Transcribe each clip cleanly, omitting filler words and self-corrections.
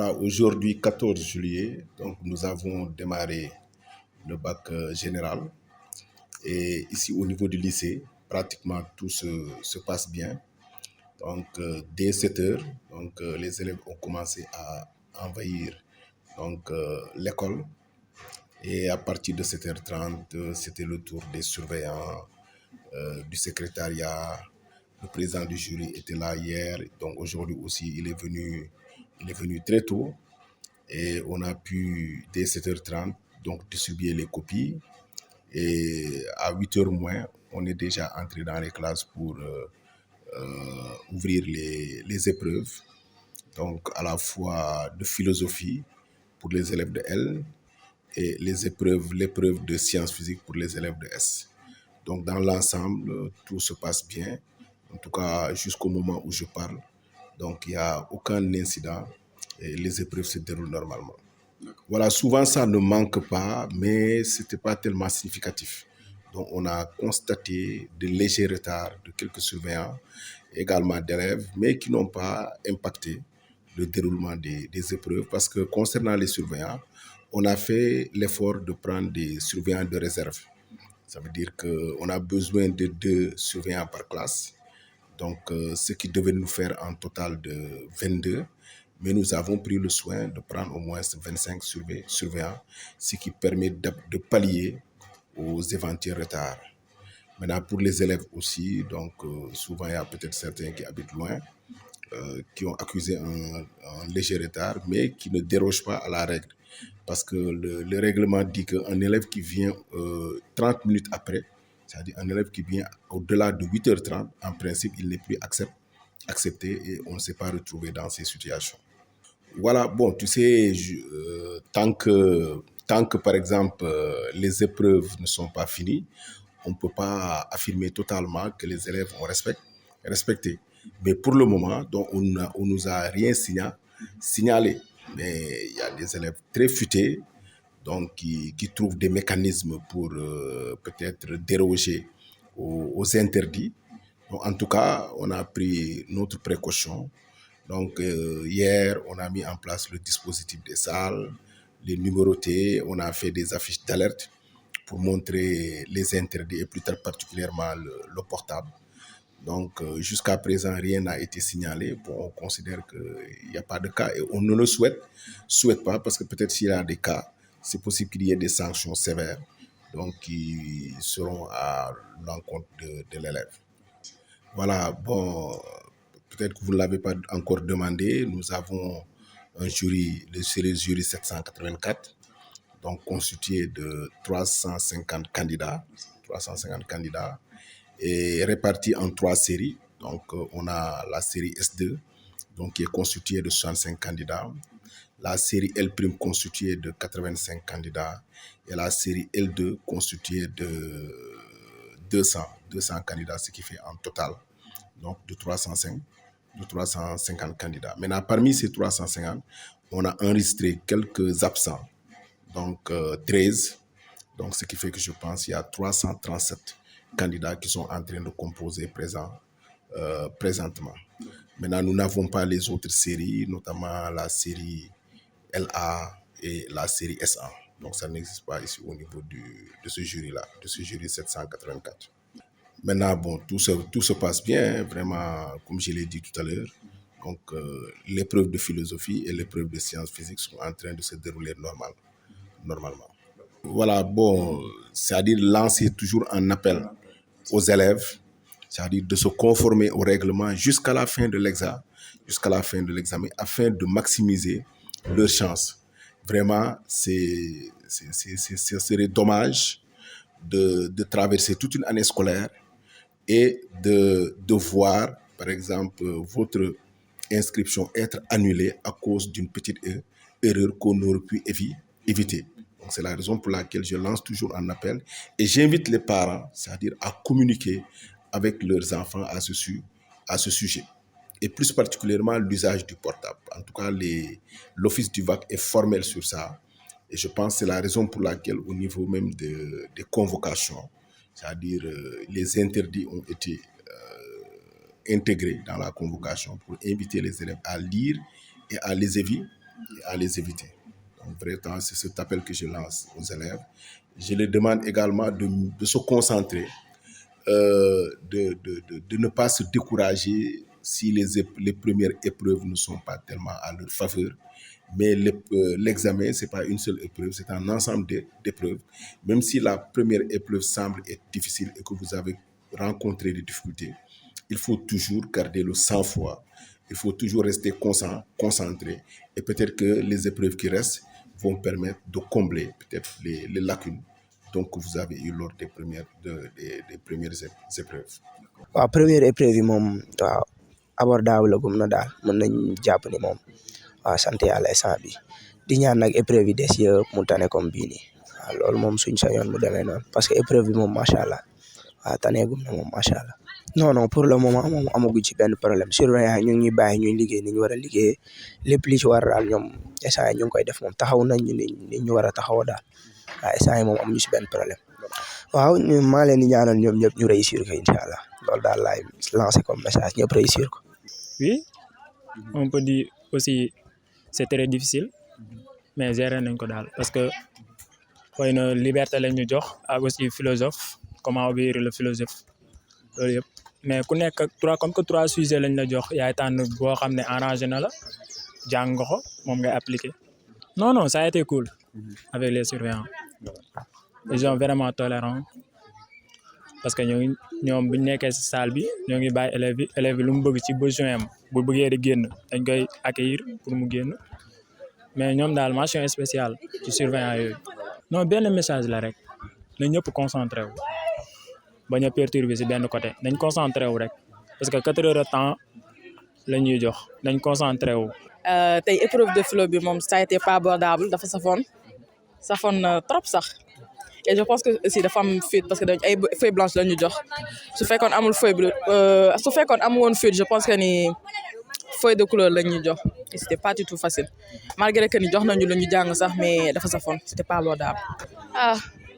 Voilà, aujourd'hui 14 juillet, donc nous avons démarré le bac général et ici au niveau du lycée, pratiquement tout se passe bien. Donc dès 7 heures, les élèves ont commencé à envahir l'école et à partir de 7h30, c'était le tour des surveillants, du secrétariat. Le président du jury était là hier, donc aujourd'hui aussi il est venu très tôt. Et on a pu, dès 7h30, donc distribuer les copies. Et à 8h moins, on est déjà entré dans les classes pour ouvrir les épreuves. Donc, à la fois de philosophie pour les élèves de L et l'épreuve de sciences physiques pour les élèves de S. Donc, dans l'ensemble, tout se passe bien. En tout cas, jusqu'au moment où je parle. Donc, il n'y a aucun incident et les épreuves se déroulent normalement. Voilà, souvent ça ne manque pas, mais ce n'était pas tellement significatif. Donc on a constaté de légers retards de quelques surveillants, également d'élèves, mais qui n'ont pas impacté le déroulement des épreuves parce que concernant les surveillants, on a fait l'effort de prendre des surveillants de réserve. Ça veut dire qu'on a besoin de 2 surveillants par classe. Donc, ce qui devait nous faire un total de 22, mais nous avons pris le soin de prendre au moins 25 surveillants, ce qui permet de pallier aux éventuels retards. Maintenant, pour les élèves aussi, donc souvent il y a peut-être certains qui habitent loin, qui ont accusé un léger retard, mais qui ne dérogent pas à la règle. Parce que le règlement dit qu'un élève qui vient 30 minutes après, c'est-à-dire un élève qui vient au-delà de 8h30, en principe, il n'est plus accepté et on ne s'est pas retrouvé dans ces situations. Voilà, bon, tu sais, tant que par exemple, les épreuves ne sont pas finies, on ne peut pas affirmer totalement que les élèves ont respecté. Mais pour le moment, donc, on nous a rien signalé. Mais il y a des élèves très futés donc, qui trouvent des mécanismes pour peut-être déroger aux interdits. Donc, en tout cas, on a pris notre précaution. Donc, hier, on a mis en place le dispositif des salles, les numérotés, on a fait des affiches d'alerte pour montrer les interdits et plus tard particulièrement le portable. Donc, jusqu'à présent, rien n'a été signalé. Bon, on considère qu'il n'y a pas de cas et on ne le souhaite pas parce que peut-être s'il y a des cas, c'est possible qu'il y ait des sanctions sévères donc qui seront à l'encontre de l'élève. Voilà, bon, peut-être que vous ne l'avez pas encore demandé, nous avons un jury, c'est le jury 784, donc constitué de 350 candidats, et répartis en 3 séries. Donc, on a la série S2, donc, qui est constituée de 65 candidats, la série L' constituée de 85 candidats et la série L2 constituée de 200 candidats, ce qui fait un total donc, de 350 candidats. Maintenant, parmi ces 350, on a enregistré quelques absents, donc 13. Donc, ce qui fait que je pense qu'il y a 337 candidats qui sont en train de composer présentement. Maintenant, nous n'avons pas les autres séries, notamment la série LA et la série SA. Donc, ça n'existe pas ici au niveau de ce jury-là, de ce jury 784. Maintenant, bon, tout se passe bien, hein, vraiment, comme je l'ai dit tout à l'heure. Donc, l'épreuve de philosophie et l'épreuve de sciences physiques sont en train de se dérouler normalement. Voilà, bon, c'est-à-dire lancer toujours un appel aux élèves, c'est-à-dire de se conformer au règlement jusqu'à la fin de l'examen, afin de maximiser leurs chances. Vraiment, ce serait dommage de traverser toute une année scolaire et de voir, par exemple, votre inscription être annulée à cause d'une petite erreur qu'on aurait pu éviter. Donc, c'est la raison pour laquelle je lance toujours un appel et j'invite les parents, c'est-à-dire à communiquer avec leurs enfants à ce sujet. Et plus particulièrement l'usage du portable. En tout cas, l'Office du VAC est formel sur ça. Et je pense que c'est la raison pour laquelle au niveau même des convocations, c'est-à-dire les interdits ont été intégrés dans la convocation pour inviter les élèves à lire et à les et à les éviter. Donc, vraiment, c'est cet appel que je lance aux élèves. Je les demande également de se concentrer, de ne pas se décourager si les premières épreuves ne sont pas tellement à leur faveur. Mais l'examen, ce n'est pas une seule épreuve, c'est un ensemble d'épreuves. Même si la première épreuve semble être difficile et que vous avez rencontré des difficultés, il faut toujours garder le sang-froid. Il faut toujours rester concentré. Et peut-être que les épreuves qui restent vont permettre de combler peut-être les lacunes donc, que vous avez eues lors des premières épreuves. waaw première épreuve yi moom waaw abordable la gum na daal mën nañ jàpp ni moom waaw sant yàlla instant bi di ñaan nag épreuve yi des yëpp mu tane comme bii nii waaw loolu moom suñ sañoon mu demee noonu parce que épreuve bi moom macha allah waaw taneegum na moom macha allah. non pour le moment moom amaguñ ci benn problème surveillant ñu ngi ñuy bàyyi ñuy liggéey ni ñu war a liggéey lépp li ci war daal ñoom instant yi ñu ngi koy def moom taxaw nañ ñu ni ñu war a taxawoo daal waaw instant yi moom amuñu ci benn problème. waaw maa leen di ñaanal ñoom ñëpp ñu réussir ko incha allah loolu daal laay lancé comme message ñëpp réussir ko. Oui, on peut dire aussi c'est très difficile mais gérer nañ ko daal parce que xëy na liberté lañ ñu jox ak aussi philosophe comment obéir le philosophe loolu yëpp mais ku nekk comme que 3 sujets lañ la jox yaay tànn boo xam ne arrangé na la jàng nga ko moom ngay appliquer. Non ça a été cool avec les surveillants. Ils sont vraiment tolérants parce que ñoom bu ñu nekkee ci salle bi ñoo ngi bàyyi élève bi lu mu bëgg ci besoin am bu bëggee di génn dañ koy accueillir pour mu génn mais ñoom daal mention spéciale ci surveillant yooyu. Non benn message la rek na ñëpp concentré wu bañ a perturber ci benn côté nañ concentré wu rek parce que 4 heures de temps la ñuy jox nañ concentré wu. tey épreuve de philo bi moom ça a été pas abordable dafa safoon trop sax. Et je pense que aussi dafa am fuite parce que dañ ay feuille blanche la ñu jox su fekkoon amul feuille bleue su fekkoon amul woon fuite je pense que ni feuille de couleur la ñuy jox et c'était pas du tout facile malgré que ni jox nañu lu ñu jàng sax mais dafa safoon c'était pas abordable.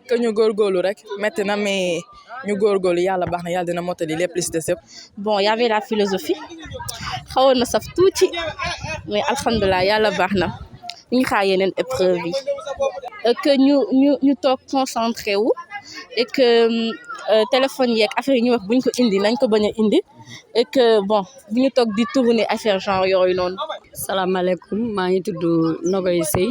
que ñu góorgóorlu rek metti na mais ñu góorgóorlu yàlla baax na yàlla dina mottali lépp li ci des yëpp. Bon, il y avait la philosophie xawoon na saf tuuti mais alhamdulilah yàlla baax na ñu ngi xaar yeneen épreuve yi que ñu toog concentré wu et que téléphone yeeg affaire yi ñu wax buñ ko indi nañ ko bañ a indi et que bon bu ñu toog di tourner affaire genre yooyu noonu. salaamaaleykum maa ngi tudd Nogoy Sey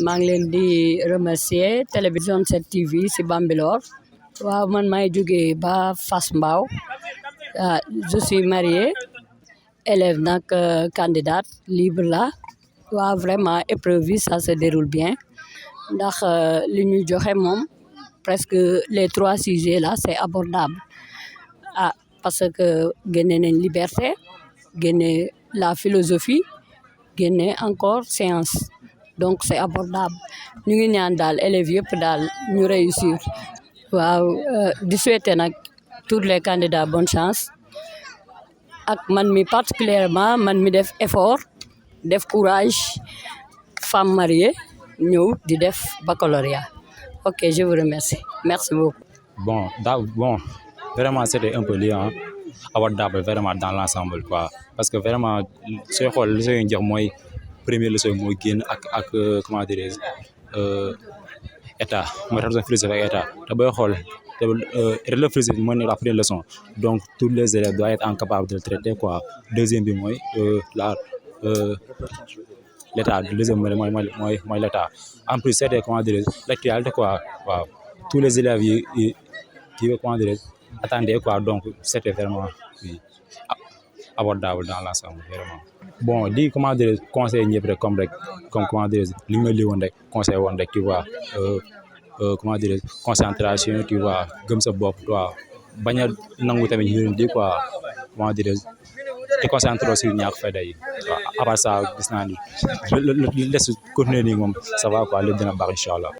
maa ngi leen di remercier télévision 7 TV si Bambilor waaw man maay jógee ba Fass Mbao je suis mariée élève nag candidate libre là waaw vraiment épreuve yi ça se déroule bien ndax li ñu joxe moom presque les 3 sujets là c'est abordable parce que génne nañ liberté génne la philosophie génne encore science donc c'est abordable ñu ngi ñaan daal élèves yëpp daal ñu réussir waaw di souhaiter nag tous les candidats bonne chance ak man mi particulièrement man mi def effort def courage femme mariée ñëw di def baccalauréat. Ok, je vous remercie. Merci beaucoup. Bon, vraiment c'était un peu liant abordable vraiment dans l'ensemble quoi parce que vraiment sooy xool li sooy jox mooy première leçon mooy génn ak comment dirais-je état mooy relation philosophique ak état te booy xool relation philosophique mooy nekk la première leçon donc tous les élèves doivent être incapables de le traiter quoi. Deuxième bi mooy l'état deuxième mooy l'état en plus c'était comment dirais-je l'actualité quoi waaw tous les élèves yi comment dirais-je attendaient quoi donc c'était vraiment abordable dans l'ensemble vraiment. Bon di comment dirais-je conseil ñëpp rek comme comment dirais-je li ma li woon rek conseil woon rek tu vois comment dirais-je concentration tu vois gëm sa bopp tu vois bañ a nangu tamit ñu di quoi comment dirais-je te concentré aussi ñàkk fayda yi waaw à part ça gis naa ni le continuer nii moom ça va quoi lépp dina baax incha allah.